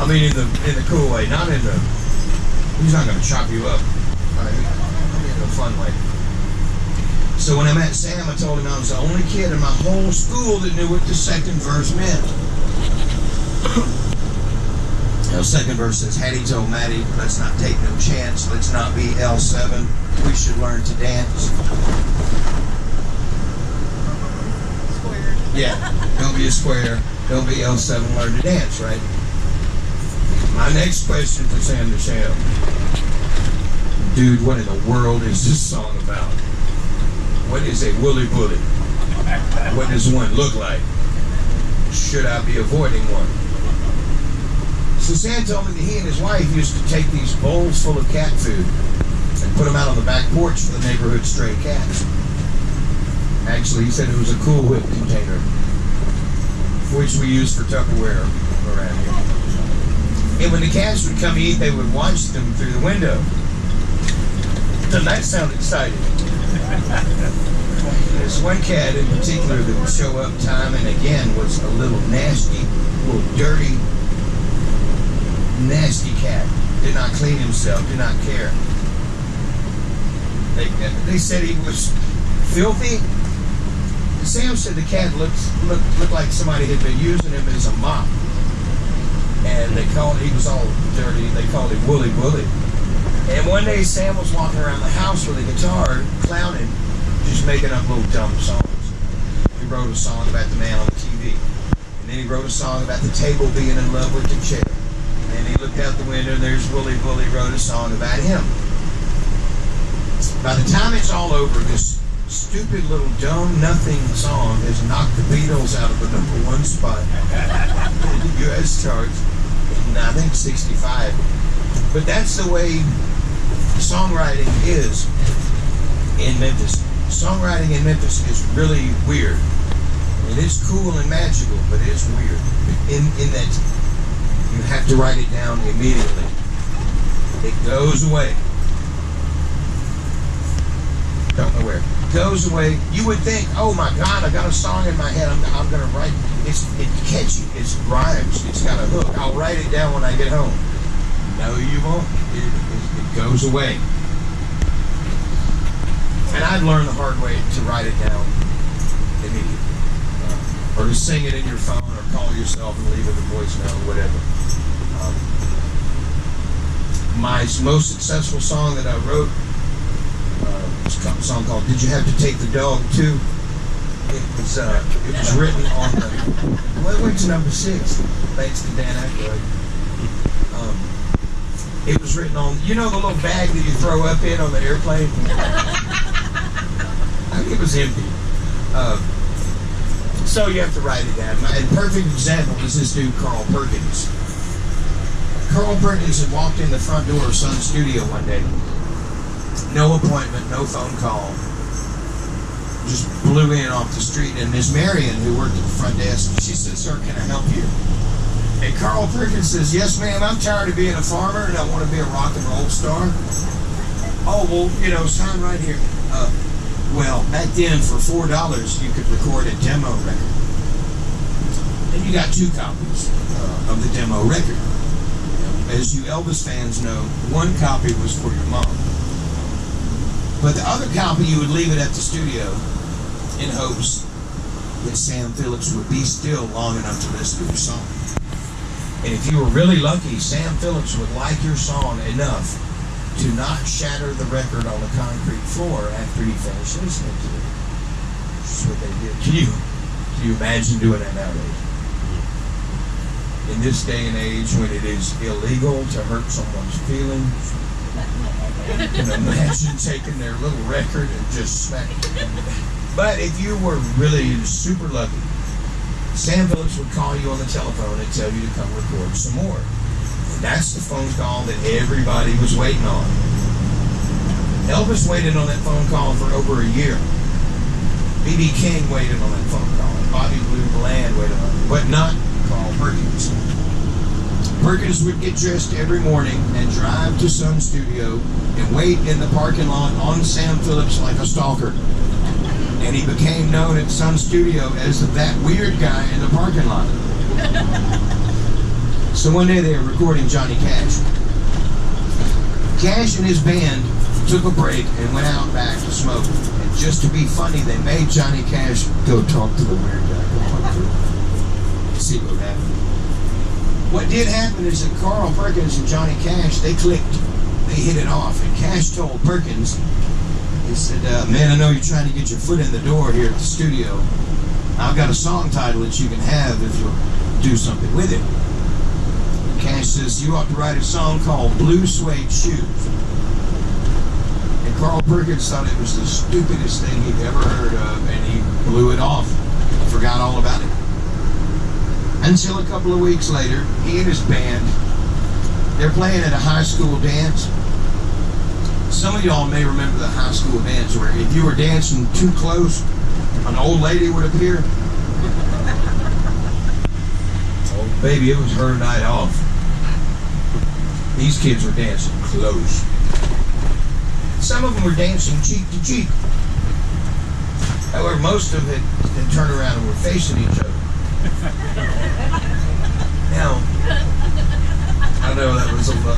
I mean, in the cool way, not in the. He's not going to chop you up. I mean, in a fun way. So when I met Sam, I told him I was the only kid in my whole school that knew what the second verse meant. The second verse says, Hattie told Maddie, let's not take no chance, let's not be L7, we should learn to dance. Squared. Yeah, don't be a square, don't be L7, learn to dance, right? My next question for Sam to Sam. Dude, what in the world is this song about? What is a woolly bully? What does one look like? Should I be avoiding one? So Sam told me that he and his wife used to take these bowls full of cat food and put them out on the back porch for the neighborhood stray cats. Actually, he said it was a Cool Whip container, which we use for Tupperware around here. And when the cats would come eat, they would watch them through the window. Doesn't that sound exciting? There's one cat in particular that would show up time and again was a little nasty, little dirty, nasty cat. Did not clean himself, did not care. They said he was filthy. Sam said the cat looked like somebody had been using him as a mop. And he was all dirty, they called him Wooly Wooly. And one day Sam was walking around the house with a guitar, clowning, just making up little dumb songs. He wrote a song about the man on the TV. And then he wrote a song about the table being in love with the chair. And he looked out the window and there's Wooly Wooly wrote a song about him. By the time it's all over, this stupid little dumb nothing song has knocked the Beatles out of the #1 spot in the U.S. charts in, I think, 65. But that's the way songwriting is in Memphis. Songwriting in Memphis is really weird. It is cool and magical, but it is weird. In that you have to write it down immediately. It goes away. Don't know where. Goes away. You would think, oh my God, I got a song in my head. I'm going to write. It's catchy. It's rhymes. It's got a hook. I'll write it down when I get home. No, you won't. It goes away. And I've learned the hard way to write it down immediately. Or to sing it in your phone or call yourself and leave it a voicemail or whatever. My most successful song that I wrote was a song called Did You Have to Take the Dog Too? It was written on the... Well, it went to number 6. Thanks to Dan Aykroyd. It was written on, you know the little bag that you throw up in on the airplane? I think it was empty. So you have to write it down. A perfect example is this dude, Carl Perkins. Carl Perkins had walked in the front door of Sun Studio one day. No appointment, no phone call. Just blew in off the street. And Miss Marion, who worked at the front desk, she said, "Sir, can I help you?" And Carl Perkins says, "Yes, ma'am, I'm tired of being a farmer and I want to be a rock and roll star." "Oh, well, sign right here." Well, back then for $4 you could record a demo record. And you got 2 copies of the demo record. As you Elvis fans know, 1 copy was for your mom. But the other copy you would leave it at the studio in hopes that Sam Phillips would be still long enough to listen to your song. And if you were really lucky, Sam Phillips would like your song enough to not shatter the record on the concrete floor after he finished listening to it. That's what they did. Can you imagine doing that nowadays? In this day and age when it is illegal to hurt someone's feelings, you can imagine taking their little record and just smacking it. But if you were really super lucky, Sam Phillips would call you on the telephone and tell you to come record some more. And that's the phone call that everybody was waiting on. Elvis waited on that phone call for over a year. B.B. King waited on that phone call. Bobby Blue Bland waited on it. But not Carl Perkins. Perkins would get dressed every morning and drive to Sun Studio and wait in the parking lot on Sam Phillips like a stalker. And he became known at Sun Studio as that weird guy in the parking lot. So one day they were recording Johnny Cash. Cash and his band took a break and went out back to smoke. And just to be funny, they made Johnny Cash go talk to the weird guy. See what happened. What did happen is that Carl Perkins and Johnny Cash, they clicked. They hit it off. And Cash told Perkins, he said, man, I know you're trying to get your foot in the door here at the studio. I've got a song title that you can have if you'll do something with it. And Cash says, you ought to write a song called Blue Suede Shoes. And Carl Perkins thought it was the stupidest thing he'd ever heard of, and he blew it off. Forgot all about it. Until a couple of weeks later, he and his band, they're playing at a high school dance. Some of y'all may remember the high school dance where if you were dancing too close, an old lady would appear. Oh, baby, it was her night off. These kids were dancing close. Some of them were dancing cheek to cheek. However, most of them had turned around and were facing each other. Now, I know that was a little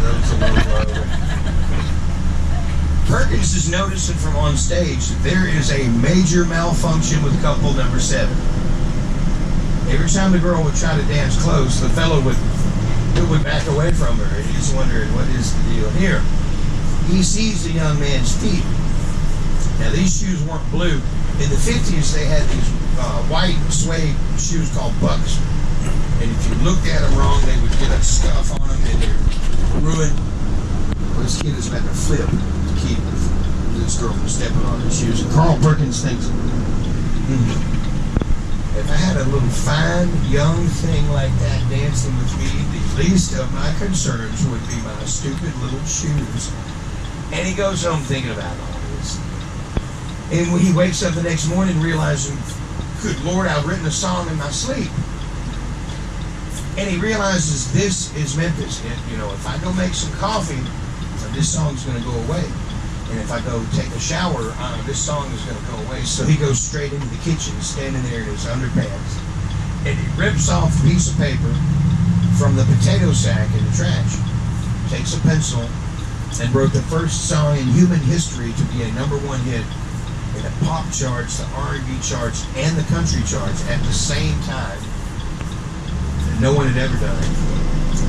Perkins is noticing from on stage that there is a major malfunction with couple number 7. Every time the girl would try to dance close, the fellow would back away from her, and he's wondering what is the deal here. He sees the young man's feet. Now these shoes weren't blue. In the 50s, they had these white suede shoes called Bucks. And if you looked at them wrong, they would get a scuff on them and they're ruined. Well, this kid is about to flip to keep this girl from stepping on her shoes. And Carl Perkins thinks, if I had a little fine, young thing like that dancing with me, the least of my concerns would be my stupid little shoes. And he goes home thinking about all this. And when he wakes up the next morning realizing, good Lord, I've written a song in my sleep. And he realizes this is Memphis. You know, if I go make some coffee, this song's going to go away. And if I go take a shower, this song is going to go away. So he goes straight into the kitchen, standing there in his underpants. And he rips off a piece of paper from the potato sack in the trash, takes a pencil, and wrote the first song in human history to be a #1 hit in the pop charts, the R&B charts, and the country charts at the same time. No one had ever done it.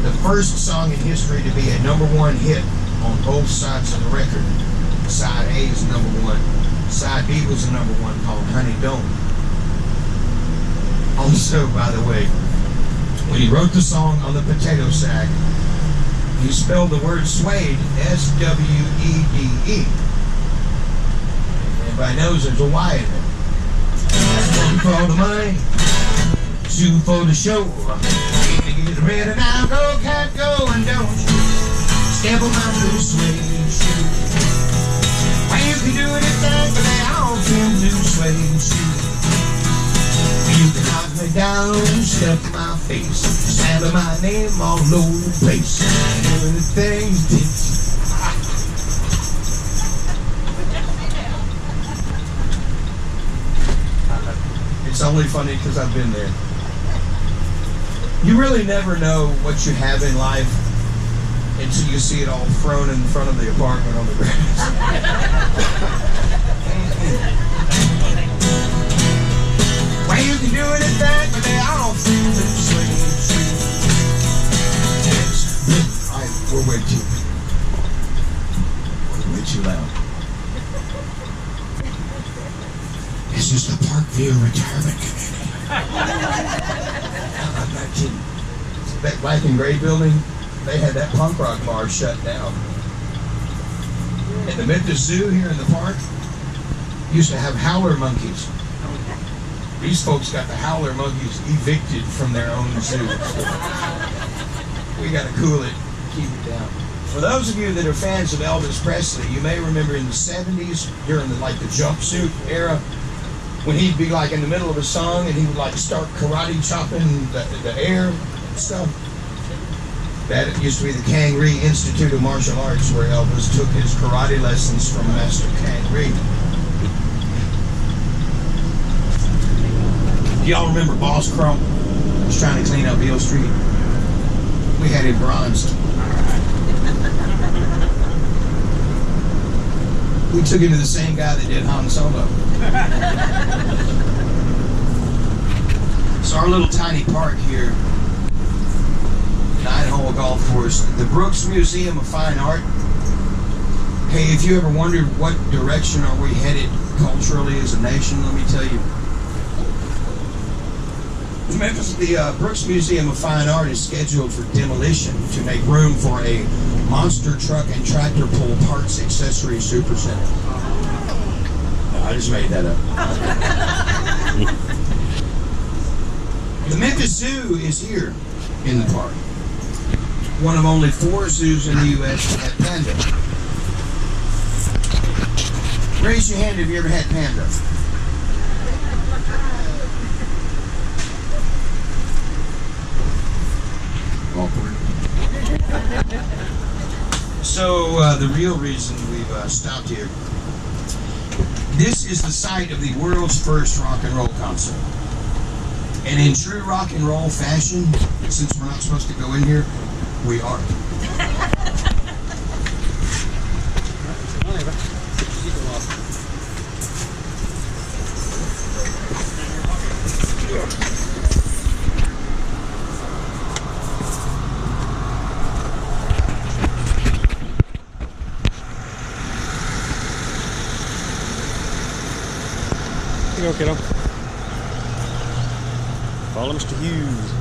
The first song in history to be a #1 hit on both sides of the record. Side A is #1. Side B was a #1 called Honey Don't. Also, by the way, when he wrote the song on the potato sack, he spelled the word suede S-W-E-D-E. Everybody knows there's a Y in it. 1 for the money, 2 for the show. Get ready now, go cat, go, and don't you step on my blue suede shoe. Well, you can do anything, but they all can do suede shoe. You can knock me down, step in my face, slapping my name all over the place. Doing the things that it's only funny because I've been there. You really never know what you have in life until you see it all thrown in front of the apartment on the grass. Well, you can do anything, but they all feel the same. Alright, we're way too loud. This is the Parkview Retirement Community. I'm not kidding. That black and gray building, they had that punk rock bar shut down. And the Memphis Zoo here in the park used to have howler monkeys. These folks got the howler monkeys evicted from their own zoo. We got to cool it, keep it down. For those of you that are fans of Elvis Presley, you may remember in the 70s, during the jumpsuit era, when he'd be like in the middle of a song and he would like start karate chopping the air and stuff. That used to be the Kang-Ree Institute of Martial Arts, where Elvis took his karate lessons from Master Kang-Ree. Do y'all remember Boss Crump was trying to clean up Beale Street? We in bronze. We took him to the same guy that did Han Solo. So our little tiny park here, Nine-Hole Golf Course, the Brooks Museum of Fine Art. Hey, if you ever wondered what direction are we headed culturally as a nation, let me tell you. Memphis, the Brooks Museum of Fine Art is scheduled for demolition to make room for a monster truck and tractor pull parts accessory supercenter. No, I just made that up. The Memphis Zoo is here in the park. One of only 4 zoos in the U.S. that have panda. Raise your hand if you ever had panda. Awkward. So the real reason we've stopped here, this is the site of the world's first rock and roll concert. And in true rock and roll fashion, since we're not supposed to go in here, we are. Here you go, kiddo. Follow Mr. Hughes.